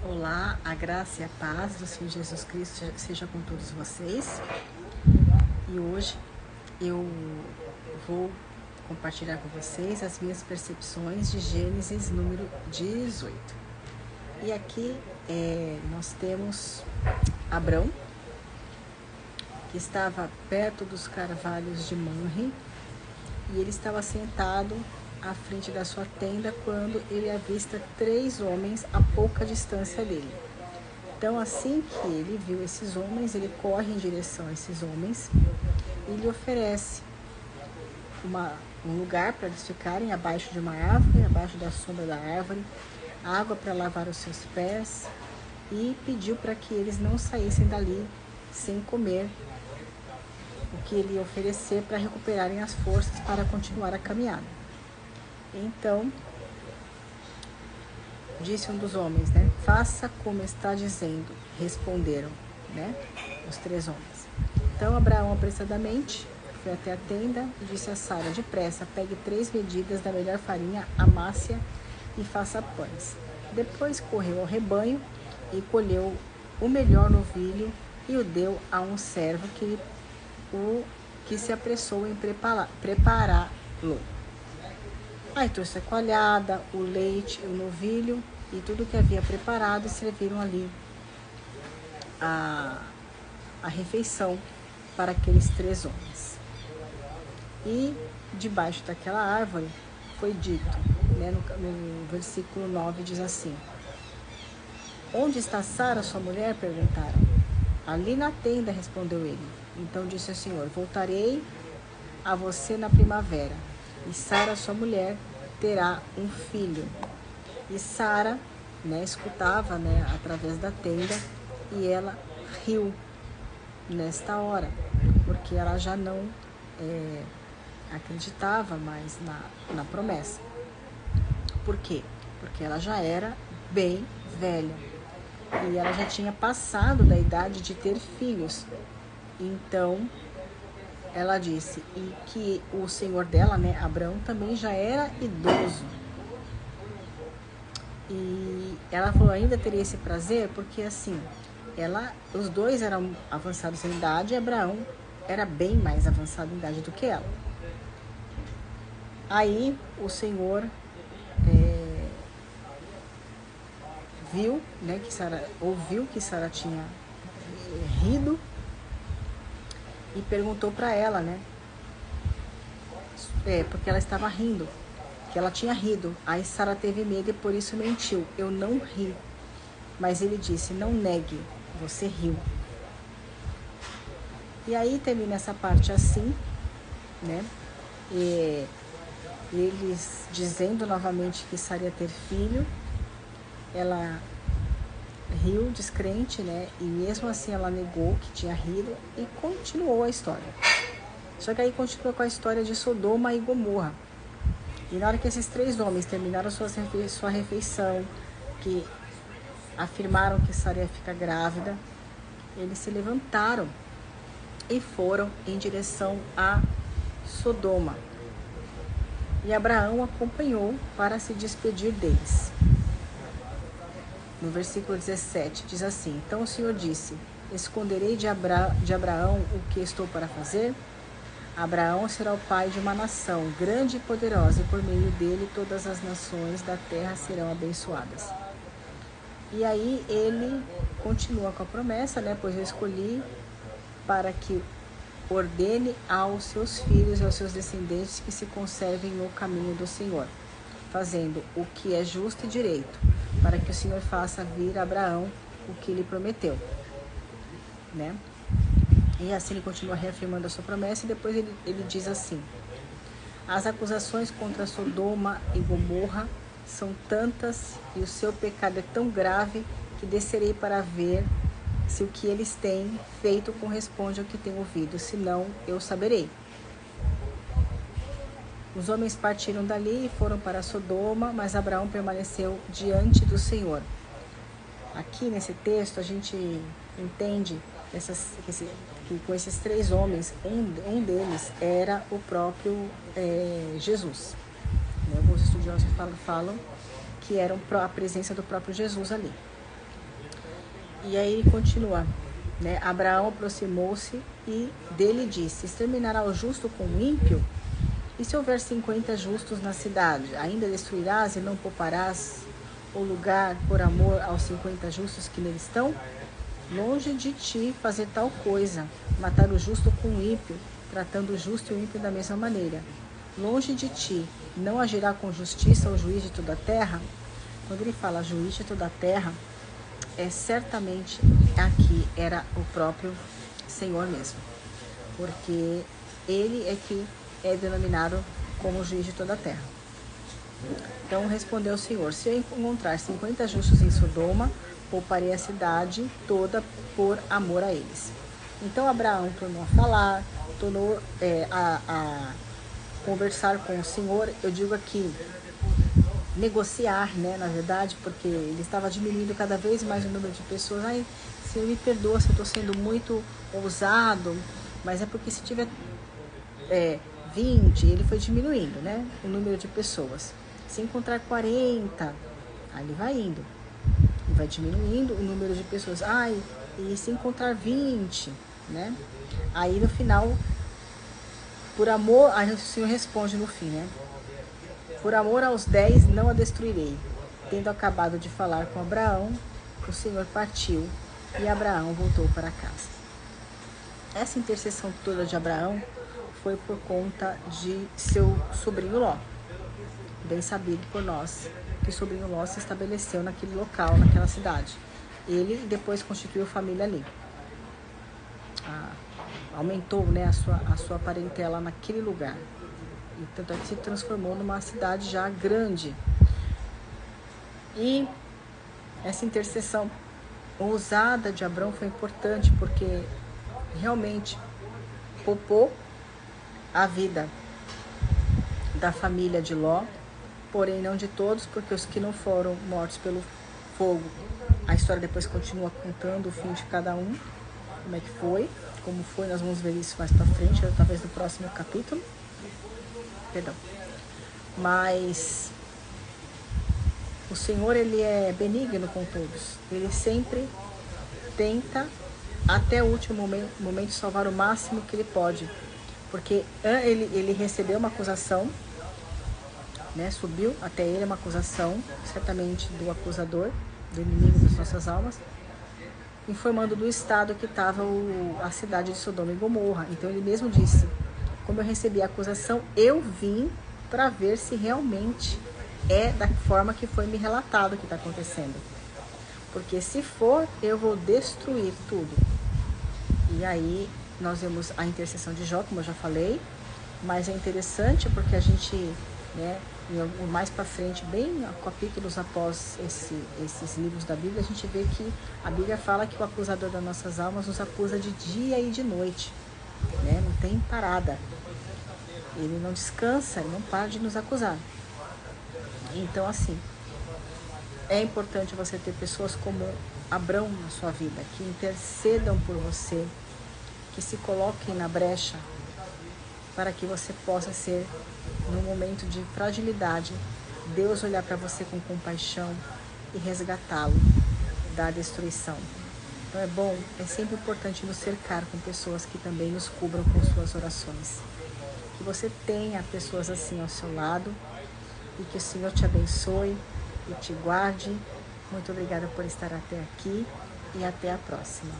Olá, a graça e a paz do Senhor Jesus Cristo seja com todos vocês. E hoje eu vou compartilhar com vocês as minhas percepções de Gênesis número 18. E aqui nós temos Abrão, que estava perto dos carvalhos de Mamre, e ele estava sentado à frente da sua tenda quando ele avista 3 homens a pouca distância dele. Então, assim que ele viu esses homens, ele corre em direção a esses homens e lhe oferece um lugar para eles ficarem abaixo de uma árvore, abaixo da sombra da árvore, água para lavar os seus pés, e pediu para que eles não saíssem dali sem comer o que ele ia oferecer para recuperarem as forças para continuar a caminhada. Então, disse um dos homens, faça como está dizendo, responderam, os 3 homens. Então, Abraão apressadamente foi até a tenda e disse a Sara, depressa, pegue 3 medidas da melhor farinha, amasse-a e faça pães. Depois correu ao rebanho e colheu o melhor novilho e o deu a um servo que se apressou em prepará-lo. Aí trouxe a coalhada, o leite, o novilho e tudo que havia preparado, e serviram ali a refeição para aqueles 3 homens. E debaixo daquela árvore foi dito, no versículo 9 diz assim: onde está Sara, sua mulher? Perguntaram. Ali na tenda, respondeu ele. Então disse o Senhor, voltarei a você na primavera, e Sara, sua mulher, terá um filho. E Sara, escutava, através da tenda, e ela riu nesta hora, porque ela já não acreditava mais na promessa. Por quê? Porque ela já era bem velha, e ela já tinha passado da idade de ter filhos. Então, ela disse, e que o senhor dela, Abraão, também já era idoso. E ela falou, ainda teria esse prazer, porque assim, os dois eram avançados em idade, e Abraão era bem mais avançado em idade do que ela. Aí o Senhor ouviu que Sara tinha rido e perguntou para ela, porque ela estava rindo, que ela tinha rido. Aí Sara teve medo e por isso mentiu, eu não ri. Mas ele disse, não negue, você riu. E aí termina essa parte assim, e eles dizendo novamente que Sara ia ter filho. Ela riu descrente, e mesmo assim ela negou que tinha rido e continuou a história. Só que aí continua com a história de Sodoma e Gomorra. E na hora que esses 3 homens terminaram sua refeição, que afirmaram que Sara ia ficar grávida, eles se levantaram e foram em direção a Sodoma. E Abraão acompanhou para se despedir deles. No versículo 17 diz assim, então o Senhor disse, esconderei de Abraão o que estou para fazer? Abraão será o pai de uma nação grande e poderosa, e por meio dele todas as nações da terra serão abençoadas. E aí ele continua com a promessa, pois eu escolhi para que ordene aos seus filhos e aos seus descendentes que se conservem no caminho do Senhor, fazendo o que é justo e direito, para que o Senhor faça vir a Abraão o que lhe prometeu. E assim ele continua reafirmando a sua promessa, e depois ele diz assim, as acusações contra Sodoma e Gomorra são tantas e o seu pecado é tão grave que descerei para ver se o que eles têm feito corresponde ao que tenho ouvido, senão eu saberei. Os homens partiram dali e foram para Sodoma, mas Abraão permaneceu diante do Senhor. Aqui nesse texto a gente entende que com esses 3 homens, um deles era o próprio Jesus. Alguns estudiosos falam que era a presença do próprio Jesus ali. E aí ele continua, né? Abraão aproximou-se e dele disse: exterminará o justo com o ímpio? E se houver 50 justos na cidade, ainda destruirás e não pouparás o lugar por amor aos 50 justos que nele estão? Longe de ti fazer tal coisa, matar o justo com o ímpio, tratando o justo e o ímpio da mesma maneira. Longe de ti, não agirá com justiça o juiz de toda a terra? Quando ele fala juiz de toda a terra, certamente aqui era o próprio Senhor mesmo, porque ele é que é denominado como juiz de toda a terra. Então respondeu o Senhor: se eu encontrar 50 justos em Sodoma, pouparei a cidade toda por amor a eles. Então Abraão tornou a falar, tornou a conversar com o Senhor. Eu digo aqui, negociar, né, na verdade, porque ele estava diminuindo cada vez mais o número de pessoas. Ai, Senhor, me perdoa se eu estou sendo muito ousado, mas é porque se tiver 20, ele foi diminuindo, né, o número de pessoas. Se encontrar 40, aí ele vai indo, e vai diminuindo o número de pessoas. Ai, e se encontrar 20, né, aí no final, por amor, aí o Senhor responde no fim, né, por amor aos 10 não a destruirei. Tendo acabado de falar com Abraão, o Senhor partiu e Abraão voltou para casa. Essa intercessão toda de Abraão foi por conta de seu sobrinho Ló. Bem sabido por nós que o sobrinho Ló se estabeleceu naquele local, naquela cidade. Ele depois constituiu família ali. Aumentou, né, a sua parentela naquele lugar. E tanto é que se transformou numa cidade já grande. E essa intercessão ousada de Abraão foi importante porque realmente poupou a vida da família de Ló, porém não de todos, porque os que não foram mortos pelo fogo, a história depois continua contando o fim de cada um, como é que foi, como foi, nós vamos ver isso mais pra frente, talvez no próximo capítulo. Perdão. Mas o Senhor, ele é benigno com todos. Ele sempre tenta até o último momento salvar o máximo que ele pode. Porque ele recebeu uma acusação, né? Subiu até ele uma acusação, certamente do acusador, do inimigo das nossas almas, informando do estado que estava a cidade de Sodoma e Gomorra. Então ele mesmo disse: como eu recebi a acusação, eu vim para ver se realmente é da forma que foi me relatado que está acontecendo. Porque se for, eu vou destruir tudo. E aí nós vemos a intercessão de Jó, como eu já falei, mas é interessante porque a gente, né, mais para frente, bem capítulos após esses livros da Bíblia, a gente vê que a Bíblia fala que o acusador das nossas almas nos acusa de dia e de noite, né? Não tem parada. Ele não descansa, ele não para de nos acusar. Então, assim, é importante você ter pessoas como Abraão na sua vida, que intercedam por você, que se coloquem na brecha para que você possa ser, no momento de fragilidade, Deus olhar para você com compaixão e resgatá-lo da destruição. Então é sempre importante nos cercar com pessoas que também nos cubram com suas orações. Que você tenha pessoas assim ao seu lado e que o Senhor te abençoe e te guarde. Muito obrigada por estar até aqui e até a próxima.